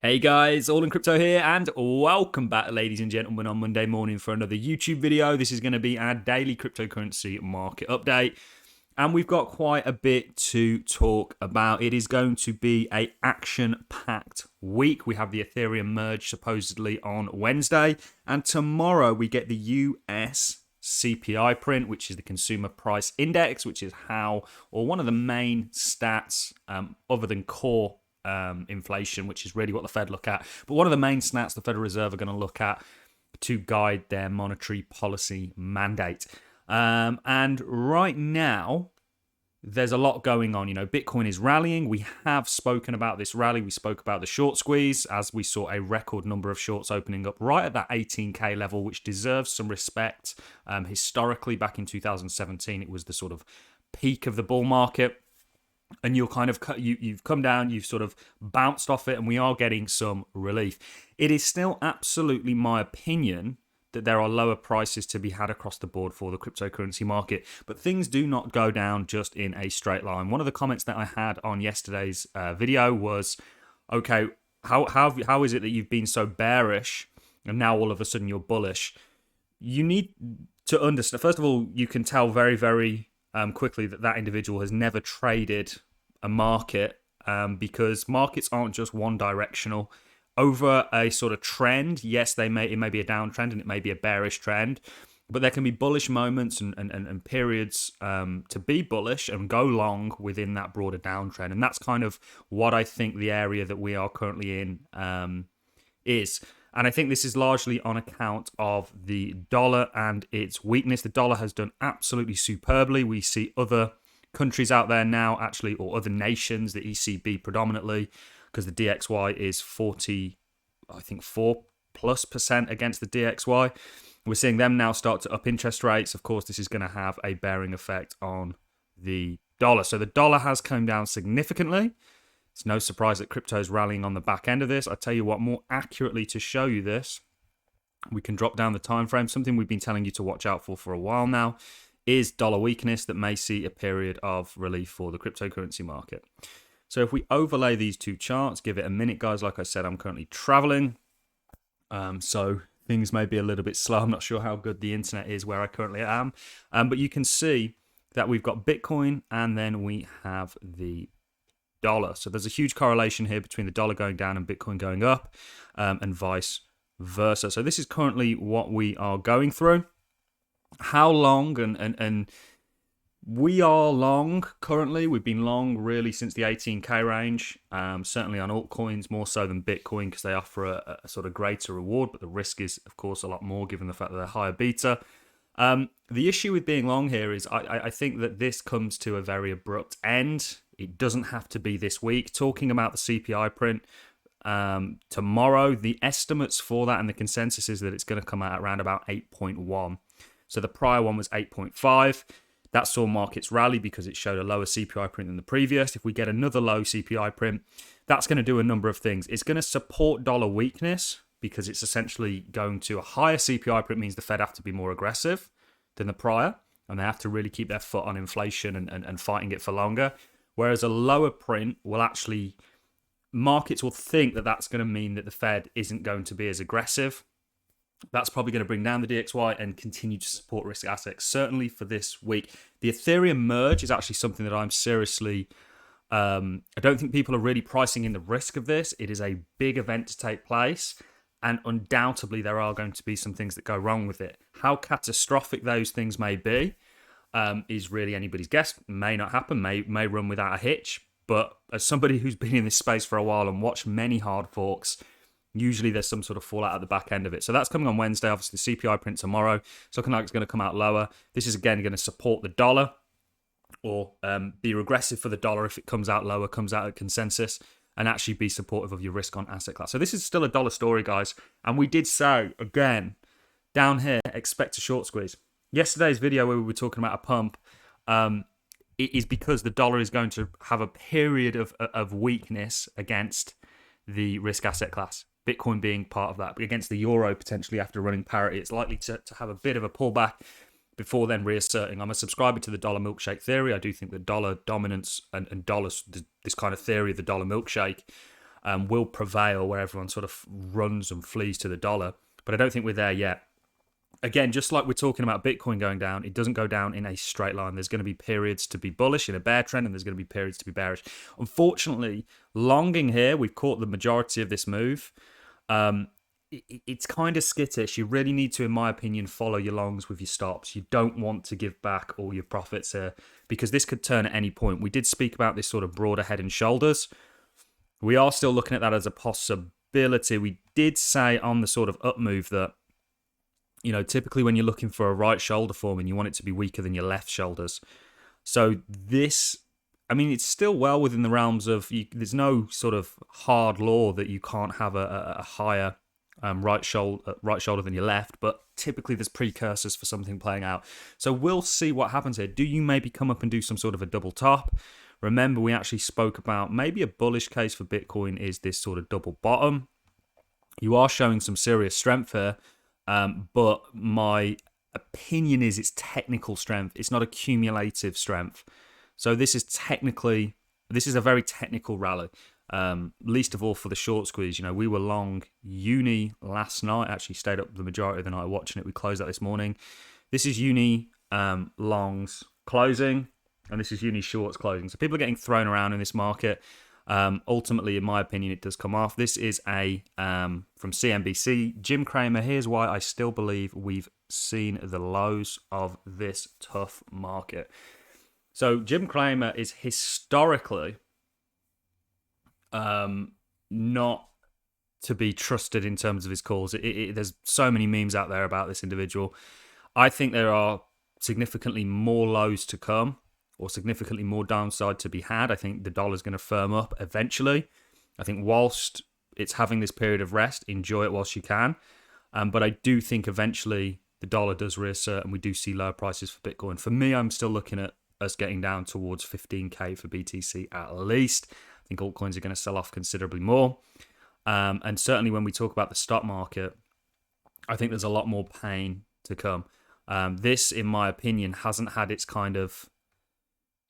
Hey guys, All in Crypto here, and welcome back, ladies and gentlemen, on Monday morning for another YouTube video. This is going to be our daily cryptocurrency market update, and we've got quite a bit to talk about. It is going to be a action-packed week. We have the Ethereum merge supposedly on Wednesday, and tomorrow we get the US CPI print, which is the Consumer Price Index, which is how, or one of the main stats other than core inflation, which is really what the Fed look at. But one of the main stats the Federal Reserve are going to look at to guide their monetary policy mandate. And right now, there's a lot going on. You know, Bitcoin is rallying. We have spoken about this rally. We spoke about the short squeeze as we saw a record number of shorts opening up right at that 18K level, which deserves some respect. Historically, back in 2017, it was the sort of peak of the bull market. And you've come down, you've sort of bounced off it, and we are getting some relief. It is still absolutely my opinion that there are lower prices to be had across the board for the cryptocurrency market, but things do not go down just in a straight line. One of the comments that I had on yesterday's video was, okay, how is it that you've been so bearish and now all of a sudden you're bullish? You need to understand, first of all, you can tell very, very quickly that individual has never traded a market because markets aren't just one directional. Over a sort of trend, yes, it may be a downtrend and it may be a bearish trend, but there can be bullish moments and periods to be bullish and go long within that broader downtrend. And that's kind of what I think the area that we are currently in is. And I think this is largely on account of the dollar and its weakness. The dollar has done absolutely superbly. We see other countries out there now, actually, or other nations, the ECB predominantly, because the DXY is 40, I think 4+% against the DXY. We're seeing them now start to up interest rates. Of course, this is going to have a bearing effect on the dollar. So the dollar has come down significantly. It's no surprise that crypto is rallying on the back end of this. I tell you what, more accurately to show you this, we can drop down the time frame. Something we've been telling you to watch out for a while now is dollar weakness that may see a period of relief for the cryptocurrency market. So if we overlay these two charts, give it a minute, guys. Like I said, I'm currently traveling, so things may be a little bit slow. I'm not sure how good the internet is where I currently am, but you can see that we've got Bitcoin and then we have the dollar. So there's a huge correlation here between the dollar going down and Bitcoin going up, and vice versa. So this is currently what we are going through. How long? And we are long currently. We've been long really since the 18K range, certainly on altcoins more so than Bitcoin because they offer a sort of greater reward, but the risk is, of course, a lot more given the fact that they're higher beta. The issue with being long here is I think that this comes to a very abrupt end. It doesn't have to be this week. Talking about the CPI print tomorrow, the estimates for that and the consensus is that it's going to come out at around about 8.1. So the prior one was 8.5. That saw markets rally because it showed a lower CPI print than the previous. If we get another low CPI print, that's going to do a number of things. It's going to support dollar weakness because it's essentially going to a higher CPI print means the Fed have to be more aggressive than the prior, and they have to really keep their foot on inflation and fighting it for longer. Whereas a lower print will actually, markets will think that that's going to mean that the Fed isn't going to be as aggressive. That's probably going to bring down the DXY and continue to support risk assets, certainly for this week. The Ethereum merge is actually something that I'm seriously, I don't think people are really pricing in the risk of this. It is a big event to take place, and undoubtedly there are going to be some things that go wrong with it. How catastrophic those things may be is really anybody's guess. May not happen, may run without a hitch. But as somebody who's been in this space for a while and watched many hard forks, usually there's some sort of fallout at the back end of it. So that's coming on Wednesday. Obviously, the CPI print tomorrow. It's looking like it's going to come out lower. This is, again, going to support the dollar or be regressive for the dollar if it comes out lower, comes out at consensus, and actually be supportive of your risk on asset class. So this is still a dollar story, guys. And we did say, again, down here, expect a short squeeze. Yesterday's video where we were talking about a pump, it is because the dollar is going to have a period of weakness against the risk asset class. Bitcoin being part of that, but against the euro potentially after running parity, it's likely to have a bit of a pullback before then reasserting. I'm a subscriber to the dollar milkshake theory. I do think that dollar dominance and dollars, this kind of theory of the dollar milkshake, will prevail, where everyone sort of runs and flees to the dollar. But I don't think we're there yet. Again, just like we're talking about Bitcoin going down, it doesn't go down in a straight line. There's going to be periods to be bullish in a bear trend, and there's going to be periods to be bearish. Unfortunately, longing here, we've caught the majority of this move. It's kind of skittish. You really need to, in my opinion, follow your longs with your stops. You don't want to give back all your profits here, because this could turn at any point. We did speak about this sort of broader head and shoulders. We are still looking at that as a possibility. We did say on the sort of up move that, you know, typically when you're looking for a right shoulder forming, you want it to be weaker than your left shoulders. So this, I mean, it's still well within the realms of, there's no sort of hard law that you can't have a higher right shoulder than your left, but typically there's precursors for something playing out. So we'll see what happens here. Do you maybe come up and do some sort of a double top? Remember, we actually spoke about maybe a bullish case for Bitcoin is this sort of double bottom. You are showing some serious strength here. But my opinion is it's technical strength. It's not accumulative strength. So this is a very technical rally. Least of all for the short squeeze. You know, we were long uni last night. Actually stayed up the majority of the night watching it. We closed out this morning. This is uni longs closing, and this is uni shorts closing. So people are getting thrown around in this market. Ultimately, in my opinion, it does come off. This is a from CNBC. Jim Cramer, here's why I still believe we've seen the lows of this tough market. So Jim Cramer is historically not to be trusted in terms of his calls. There's so many memes out there about this individual. I think there are significantly more lows to come, or significantly more downside to be had. I think the dollar's going to firm up eventually. I think whilst it's having this period of rest, enjoy it whilst you can. But I do think eventually the dollar does reassert and we do see lower prices for Bitcoin. For me, I'm still looking at us getting down towards 15K for BTC at least. I think altcoins are going to sell off considerably more. And certainly when we talk about the stock market, I think there's a lot more pain to come. This, in my opinion, hasn't had its kind of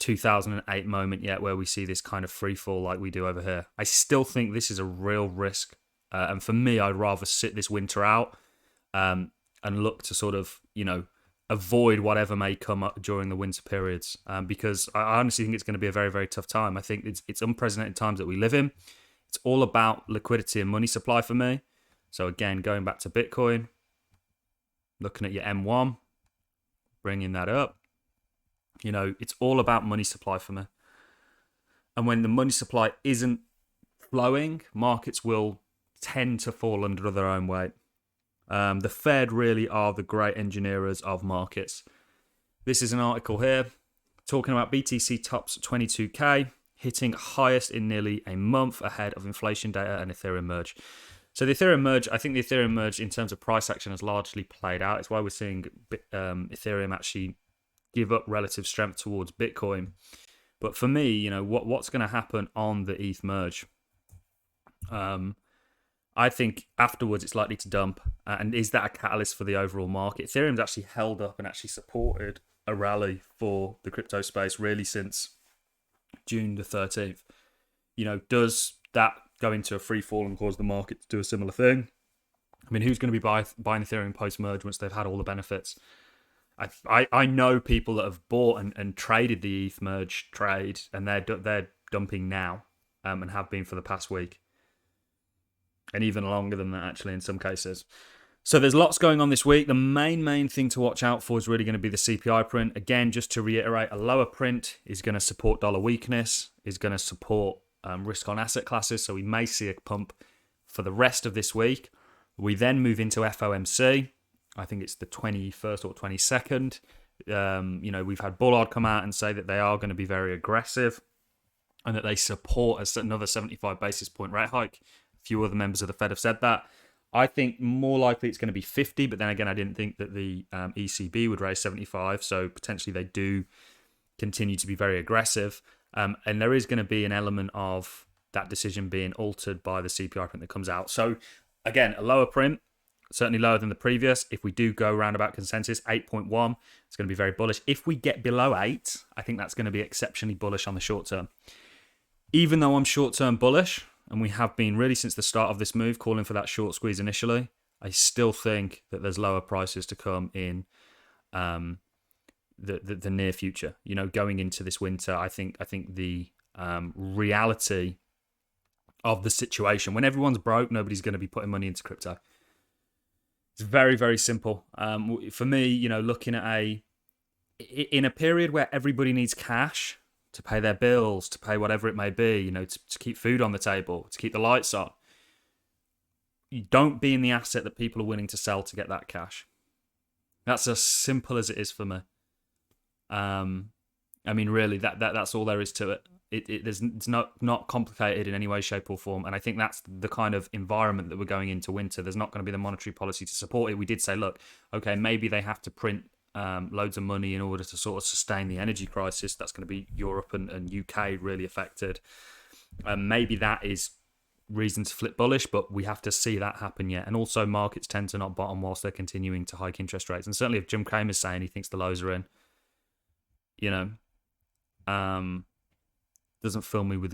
2008 moment yet where we see this kind of free fall like we do over here. I still think this is a real risk. And for me, I'd rather sit this winter out and look to sort of, you know, avoid whatever may come up during the winter periods. Because I honestly think it's going to be a very, very tough time. I think it's unprecedented times that we live in. It's all about liquidity and money supply for me. So again, going back to Bitcoin, looking at your M1, bringing that up. You know, it's all about money supply for me. And when the money supply isn't flowing, markets will tend to fall under their own weight. The Fed really are the great engineers of markets. This is an article here talking about BTC tops 22K, hitting highest in nearly a month ahead of inflation data and Ethereum merge. So the Ethereum merge, I think the Ethereum merge in terms of price action has largely played out. It's why we're seeing Ethereum actually give up relative strength towards Bitcoin. But for me, you know, what's going to happen on the ETH merge? I think afterwards it's likely to dump. And is that a catalyst for the overall market? Ethereum's actually held up and actually supported a rally for the crypto space really since June the 13th. You know, does that go into a free fall and cause the market to do a similar thing? I mean, who's going to be buying Ethereum post-merge once they've had all the benefits? I know people that have bought and traded the ETH merge trade, and they're dumping now, and have been for the past week, and even longer than that actually in some cases. So there's lots going on this week. The main thing to watch out for is really going to be the CPI print. Again, just to reiterate, a lower print is going to support dollar weakness, is going to support risk on asset classes. So we may see a pump for the rest of this week. We then move into FOMC. I think it's the 21st or 22nd. You know, we've had Bullard come out and say that they are going to be very aggressive and that they support another 75 basis point rate hike. A few other members of the Fed have said that. I think more likely it's going to be 50, but then again, I didn't think that the ECB would raise 75, so potentially they do continue to be very aggressive. And there is going to be an element of that decision being altered by the CPI print that comes out. So again, a lower print, certainly lower than the previous. If we do go round about consensus, 8.1, it's going to be very bullish. If we get below 8, I think that's going to be exceptionally bullish on the short term. Even though I'm short term bullish, and we have been really since the start of this move, calling for that short squeeze initially, I still think that there's lower prices to come in the near future. You know, going into this winter, I think the reality of the situation, when everyone's broke, nobody's going to be putting money into crypto. It's very, very simple. For me, you know, looking at in a period where everybody needs cash to pay their bills, to pay whatever it may be, you know, to keep food on the table, to keep the lights on, you don't be in the asset that people are willing to sell to get that cash. That's as simple as it is for me. I mean, really, that's all there is to it. It's not complicated in any way, shape, or form. And I think that's the kind of environment that we're going into winter. There's not going to be the monetary policy to support it. We did say, look, okay, maybe they have to print loads of money in order to sort of sustain the energy crisis. That's going to be Europe and UK really affected. Maybe that is reason to flip bullish, but we have to see that happen yet. And also, markets tend to not bottom whilst they're continuing to hike interest rates. And certainly if Jim Cramer's saying he thinks the lows are in, you know, doesn't fill me with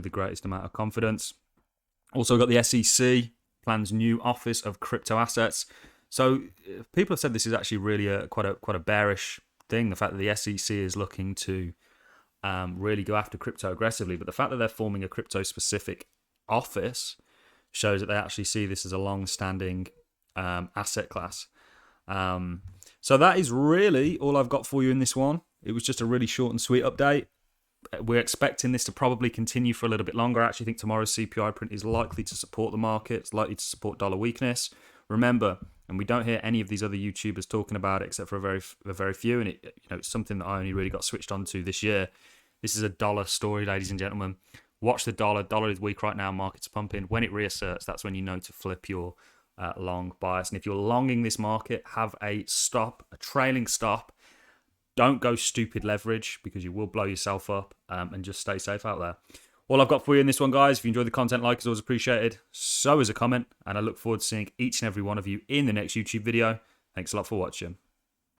the greatest amount of confidence. Also got the SEC plans new office of crypto assets. So people have said this is actually really quite a bearish thing. The fact that the SEC is looking to really go after crypto aggressively, but the fact that they're forming a crypto specific office shows that they actually see this as a long-standing asset class. So that is really all I've got for you in this one. It was just a really short and sweet update. We're expecting this to probably continue for a little bit longer. I actually think tomorrow's CPI print is likely to support the market. It's likely to support dollar weakness. Remember, and we don't hear any of these other YouTubers talking about it except for a very few, and it's something that I only really got switched on to this year. This is a dollar story, ladies and gentlemen. Watch the dollar. Dollar is weak right now. Market's pumping. When it reasserts, that's when you know to flip your long bias. And if you're longing this market, have a stop, a trailing stop. Don't go stupid leverage because you will blow yourself up, and just stay safe out there. All I've got for you in this one, guys. If you enjoyed the content, like is always appreciated. So is a comment, and I look forward to seeing each and every one of you in the next YouTube video. Thanks a lot for watching.